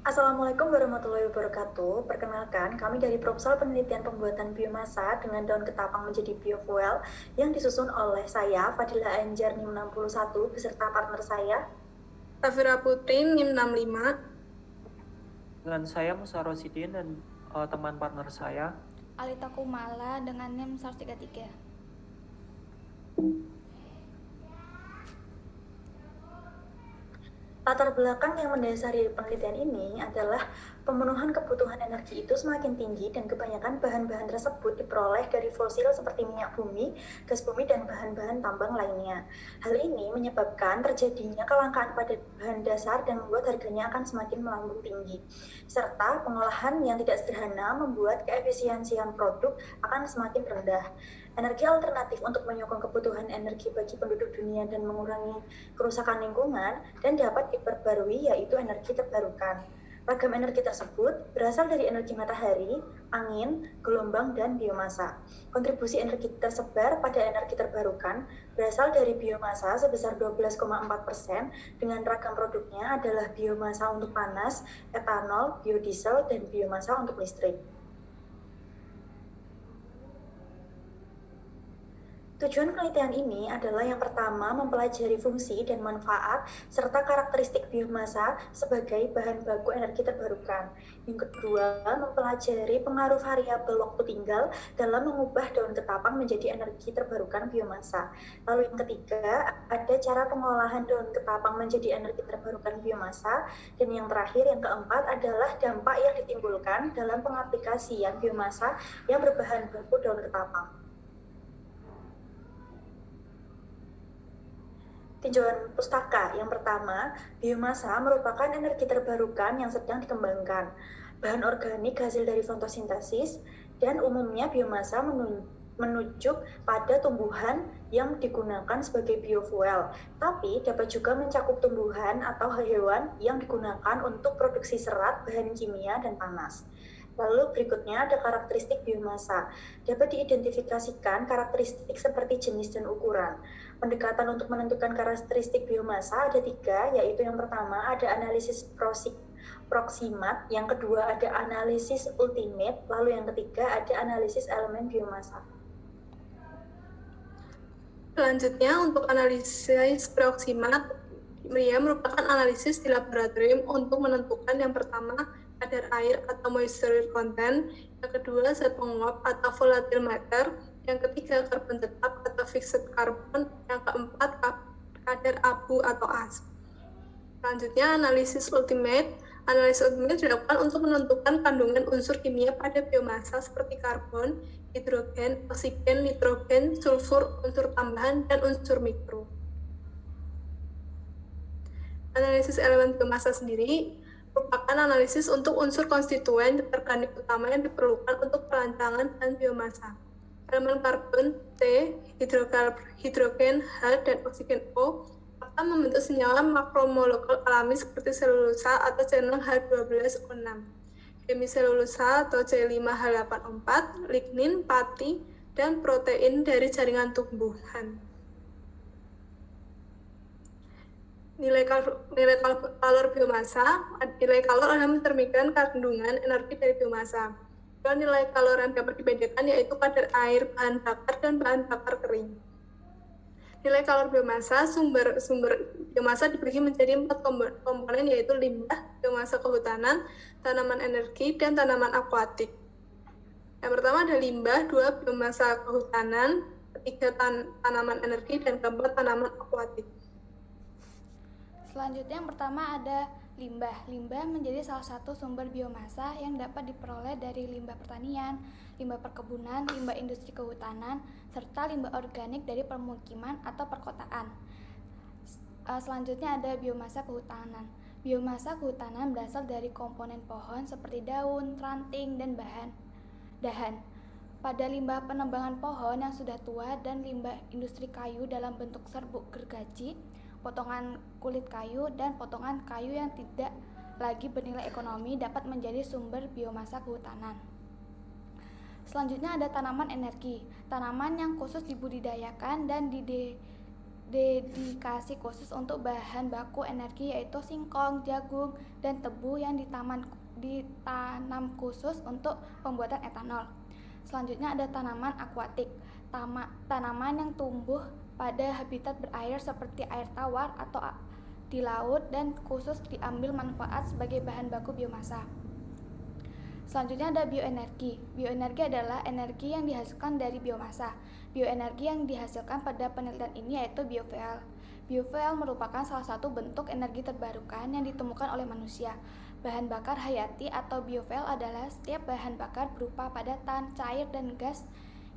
Assalamualaikum warahmatullahi wabarakatuh. Perkenalkan, kami dari Proposal Penelitian Pembuatan Biomasa dengan daun ketapang menjadi biofuel yang disusun oleh saya, Fadila Anjar NIM 61, beserta partner saya, Safira Putri, NIM 65. Dengan saya Musa Rosidin dan teman partner saya Alita Kumala dengan NIM 133. Latar belakang yang mendasari penelitian ini adalah pemenuhan kebutuhan energi itu semakin tinggi dan kebanyakan bahan-bahan tersebut diperoleh dari fosil seperti minyak bumi, gas bumi, dan bahan-bahan tambang lainnya. Hal ini menyebabkan terjadinya kelangkaan pada bahan dasar dan membuat harganya akan semakin melambung tinggi. Serta pengolahan yang tidak sederhana membuat keefisiensian produk akan semakin rendah. Energi alternatif untuk menyokong kebutuhan energi bagi penduduk dunia dan mengurangi kerusakan lingkungan dan dapat diperbarui yaitu energi terbarukan. Ragam energi tersebut berasal dari energi matahari, angin, gelombang, dan biomasa. Kontribusi energi tersebar pada energi terbarukan berasal dari biomasa sebesar 12,4%, dengan ragam produknya adalah biomasa untuk panas, etanol, biodiesel, dan biomasa untuk listrik. Tujuan penelitian ini adalah yang pertama mempelajari fungsi dan manfaat serta karakteristik biomasa sebagai bahan baku energi terbarukan. Yang kedua, mempelajari pengaruh variabel waktu tinggal dalam mengubah daun ketapang menjadi energi terbarukan biomasa. Lalu yang ketiga, ada cara pengolahan daun ketapang menjadi energi terbarukan biomasa. Dan yang terakhir, yang keempat adalah dampak yang ditimbulkan dalam pengaplikasian biomasa yang berbahan baku daun ketapang. Tinjauan pustaka. Yang pertama, biomasa merupakan energi terbarukan yang sedang dikembangkan. Bahan organik hasil dari fotosintesis, dan umumnya biomasa menunjuk pada tumbuhan yang digunakan sebagai biofuel, tapi dapat juga mencakup tumbuhan atau hewan yang digunakan untuk produksi serat, bahan kimia, dan panas. Lalu berikutnya ada karakteristik biomasa. Dapat diidentifikasikan karakteristik seperti jenis dan ukuran. Pendekatan untuk menentukan karakteristik biomasa ada 3, yaitu yang pertama ada analisis proximat, yang kedua ada analisis ultimate, lalu yang ketiga ada analisis elemen biomasa. Selanjutnya, untuk analisis proximat, merupakan analisis di laboratorium untuk menentukan yang pertama kadar air atau moisture content, yang kedua zat penguap atau volatile matter, yang ketiga karbon tetap atau fixed carbon, yang keempat kadar abu atau asap. Selanjutnya, analisis ultimate. Analisis ultimate dilakukan untuk menentukan kandungan unsur kimia pada biomasa seperti karbon, hidrogen, oksigen, nitrogen, sulfur, unsur tambahan, dan unsur mikro. Analisis elemen biomasa sendiri merupakan analisis untuk unsur konstituen organik utama yang diperlukan untuk perancangan bahan biomasa. Elemen karbon C, hidrogen H, dan oksigen O akan membentuk senyawa makromolekul alami seperti selulosa atau C6H12O6, hemiselulosa atau C5H84, lignin, pati, dan protein dari jaringan tumbuhan. Nilai kalor biomasa. Nilai kalor adalah mencerminkan kandungan energi dari biomasa. Dua nilai kalor yang dapat dibedakan yaitu kadar air, bahan bakar, dan bahan bakar kering. Nilai kalor biomasa, sumber biomasa dibagi menjadi 4 komponen, yaitu limbah, biomasa kehutanan, tanaman energi, dan tanaman akuatik. Yang pertama ada limbah, 2 biomasa kehutanan, 3 tanaman energi, dan 4 tanaman akuatik. Selanjutnya yang pertama ada limbah. Limbah menjadi salah satu sumber biomasa yang dapat diperoleh dari limbah pertanian, limbah perkebunan, limbah industri kehutanan, serta limbah organik dari permukiman atau perkotaan. Selanjutnya ada biomasa kehutanan. Biomasa kehutanan berasal dari komponen pohon seperti daun, ranting, dan dahan. Pada limbah penebangan pohon yang sudah tua dan limbah industri kayu dalam bentuk serbuk gergaji, potongan kulit kayu, dan potongan kayu yang tidak lagi bernilai ekonomi dapat menjadi sumber biomasa kehutanan. Selanjutnya ada tanaman energi. Tanaman yang khusus dibudidayakan dan dedikasi khusus untuk bahan baku energi yaitu singkong, jagung, dan tebu yang ditanam khusus untuk pembuatan etanol. Selanjutnya ada tanaman akuatik, tanaman yang tumbuh pada habitat berair seperti air tawar atau di laut dan khusus diambil manfaat sebagai bahan baku biomasa. Selanjutnya ada bioenergi. Bioenergi adalah energi yang dihasilkan dari biomasa. Bioenergi yang dihasilkan pada penelitian ini yaitu biofuel. Biofuel merupakan salah satu bentuk energi terbarukan yang ditemukan oleh manusia. Bahan bakar hayati atau biofuel adalah setiap bahan bakar berupa padatan, cair, dan gas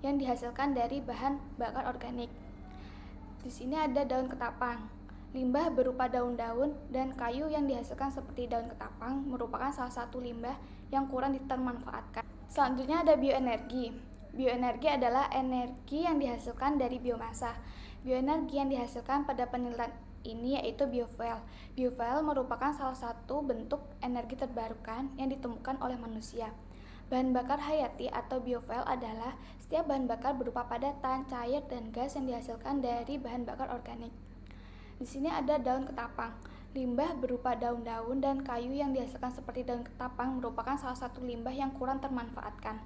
yang dihasilkan dari bahan bakar organik. Di sini ada daun ketapang. Limbah berupa daun-daun dan kayu yang dihasilkan seperti daun ketapang merupakan salah satu limbah yang kurang ditermanfaatkan. Selanjutnya ada bioenergi. Bioenergi adalah energi yang dihasilkan dari biomasa. Bioenergi yang dihasilkan pada penelitian ini yaitu biofuel. Biofuel merupakan salah satu bentuk energi terbarukan yang ditemukan oleh manusia. Bahan bakar hayati atau biofuel adalah setiap bahan bakar berupa padatan, cair, dan gas yang dihasilkan dari bahan bakar organik. Di sini ada daun ketapang. Limbah berupa daun-daun dan kayu yang dihasilkan seperti daun ketapang merupakan salah satu limbah yang kurang termanfaatkan.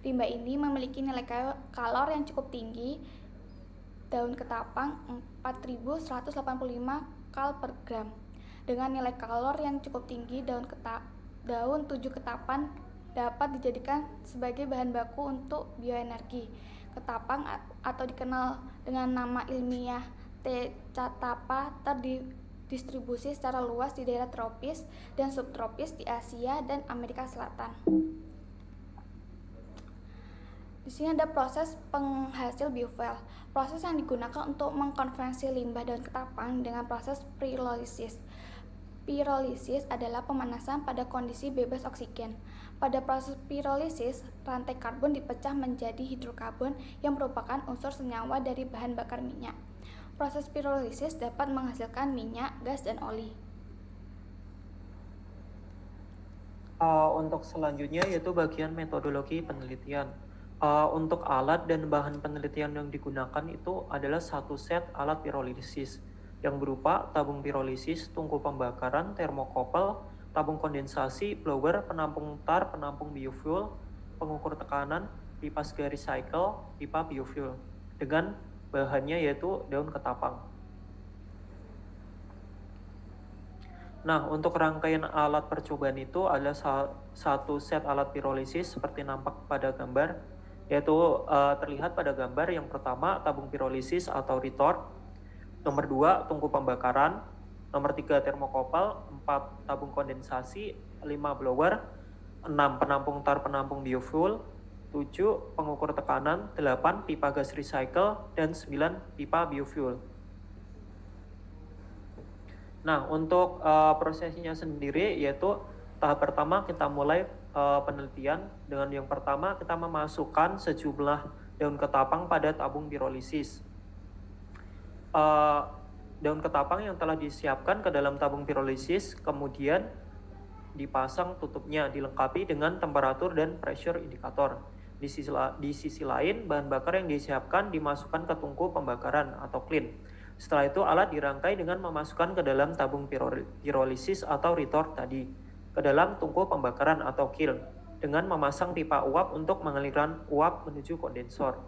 Limbah ini memiliki nilai kalor yang cukup tinggi. Daun ketapang 4185 kal per gram. Dengan nilai kalor yang cukup tinggi, daun 7 ketapan dapat dijadikan sebagai bahan baku untuk bioenergi. Ketapang atau dikenal dengan nama ilmiah T. catapa terdistribusi secara luas di daerah tropis dan subtropis di Asia dan Amerika Selatan. Di sini ada proses penghasil biofuel. Proses yang digunakan untuk mengkonversi limbah daun ketapang dengan proses pirolisis. Pirolisis adalah pemanasan pada kondisi bebas oksigen. Pada proses pirolisis, rantai karbon dipecah menjadi hidrokarbon yang merupakan unsur senyawa dari bahan bakar minyak. Proses pirolisis dapat menghasilkan minyak, gas, dan oli. Untuk selanjutnya yaitu bagian metodologi penelitian. Untuk alat dan bahan penelitian yang digunakan itu adalah satu set alat pirolisis yang berupa tabung pirolisis, tungku pembakaran, termokopel, tabung kondensasi, blower, penampung tar, penampung biofuel, pengukur tekanan, pipa garis cycle, pipa biofuel dengan bahannya yaitu daun ketapang. Nah, untuk rangkaian alat percobaan itu adalah satu set alat pirolisis seperti nampak pada gambar, yaitu terlihat pada gambar yang pertama tabung pirolisis atau retort, nomor 2 tungku pembakaran, nomor 3 termokopel, 4 tabung kondensasi, 5 blower, 6 penampung tar penampung biofuel, 7 pengukur tekanan, 8 pipa gas recycle, dan 9 pipa biofuel. Nah, untuk prosesnya sendiri yaitu tahap pertama kita mulai penelitian dengan yang pertama kita memasukkan sejumlah daun ketapang pada tabung pirolisis. Daun ketapang yang telah disiapkan ke dalam tabung pirolisis kemudian dipasang tutupnya dilengkapi dengan temperatur dan pressure indikator. Di sisi lain, bahan bakar yang disiapkan dimasukkan ke tungku pembakaran atau clean. Setelah itu alat dirangkai dengan memasukkan ke dalam tabung pirolisis atau retort tadi ke dalam tungku pembakaran atau kiln dengan memasang pipa uap untuk pengaliran uap menuju kondensor.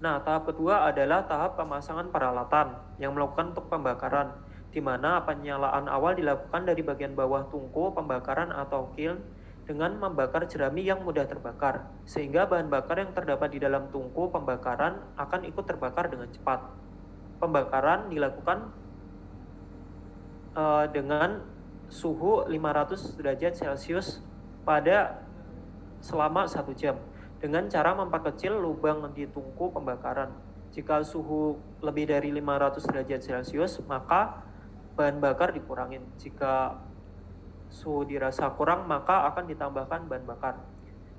Nah, tahap kedua adalah tahap pemasangan peralatan yang melakukan untuk pembakaran, di mana penyalaan awal dilakukan dari bagian bawah tungku pembakaran atau kiln dengan membakar jerami yang mudah terbakar, sehingga bahan bakar yang terdapat di dalam tungku pembakaran akan ikut terbakar dengan cepat. Pembakaran dilakukan dengan suhu 500 derajat Celcius pada selama 1 jam, dengan cara memperkecil lubang di tungku pembakaran. Jika suhu lebih dari 500 derajat Celcius, maka bahan bakar dikurangin. Jika suhu dirasa kurang, maka akan ditambahkan bahan bakar.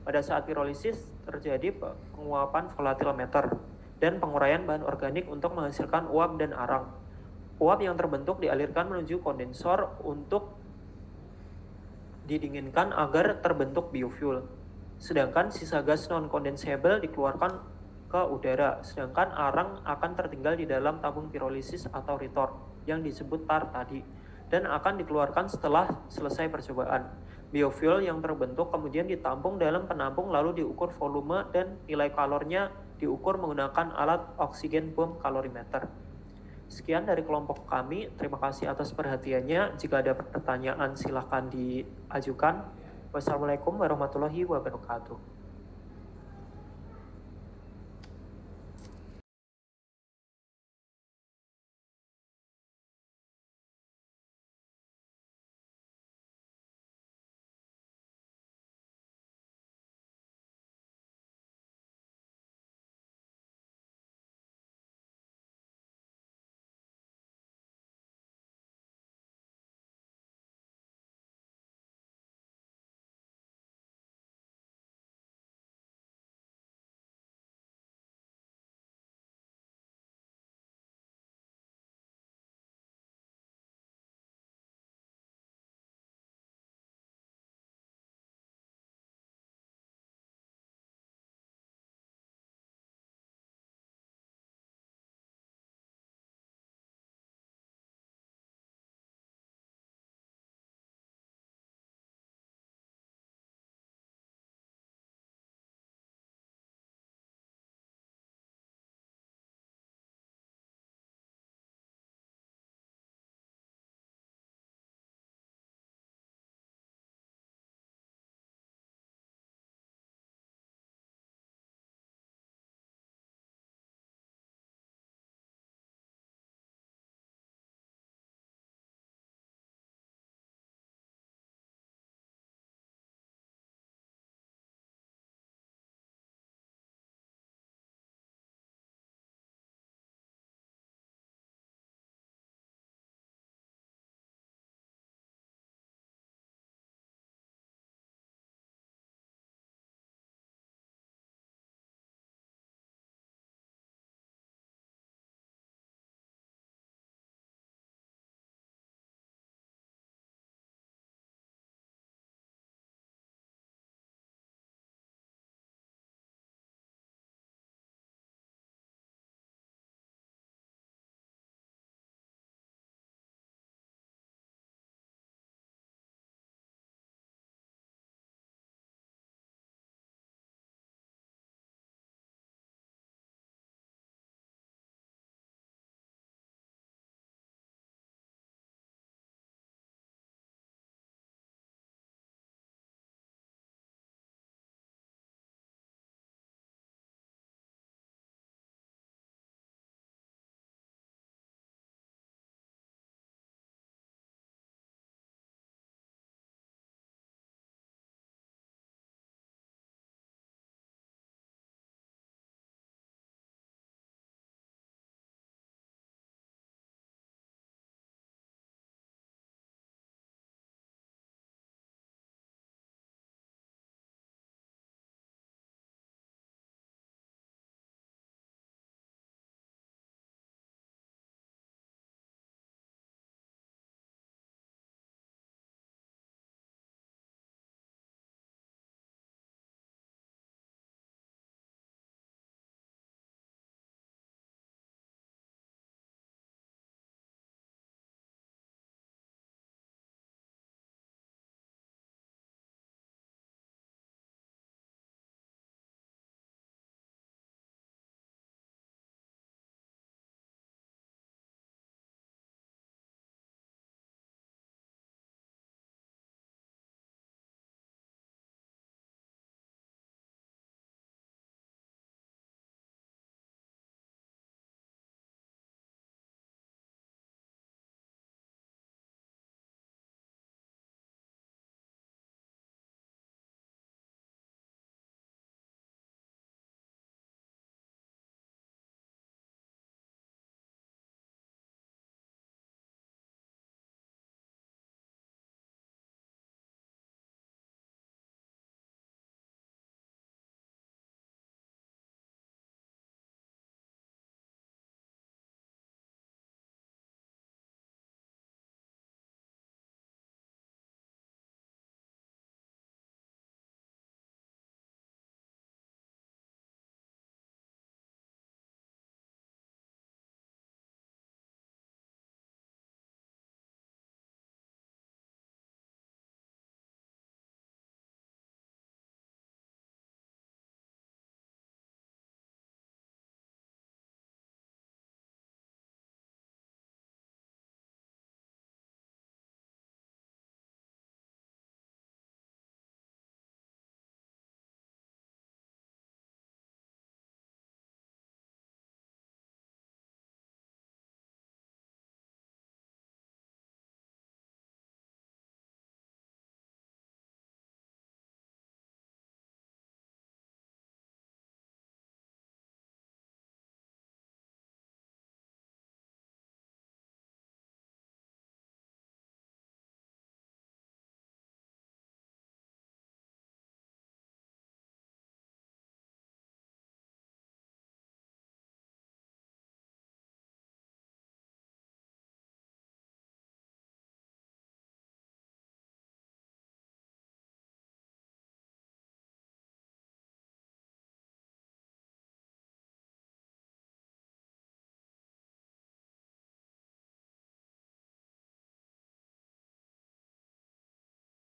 Pada saat pirolisis terjadi penguapan volatilometer dan penguraian bahan organik untuk menghasilkan uap dan arang. Uap yang terbentuk dialirkan menuju kondensor untuk didinginkan agar terbentuk biofuel. Sedangkan sisa gas non-condensable dikeluarkan ke udara, sedangkan arang akan tertinggal di dalam tabung pirolisis atau retort yang disebut tar tadi, dan akan dikeluarkan setelah selesai percobaan. Biofuel yang terbentuk kemudian ditampung dalam penampung lalu diukur volume dan nilai kalornya diukur menggunakan alat oksigen bom kalorimeter. Sekian dari kelompok kami, terima kasih atas perhatiannya. Jika ada pertanyaan silakan diajukan. Wassalamualaikum warahmatullahi wabarakatuh.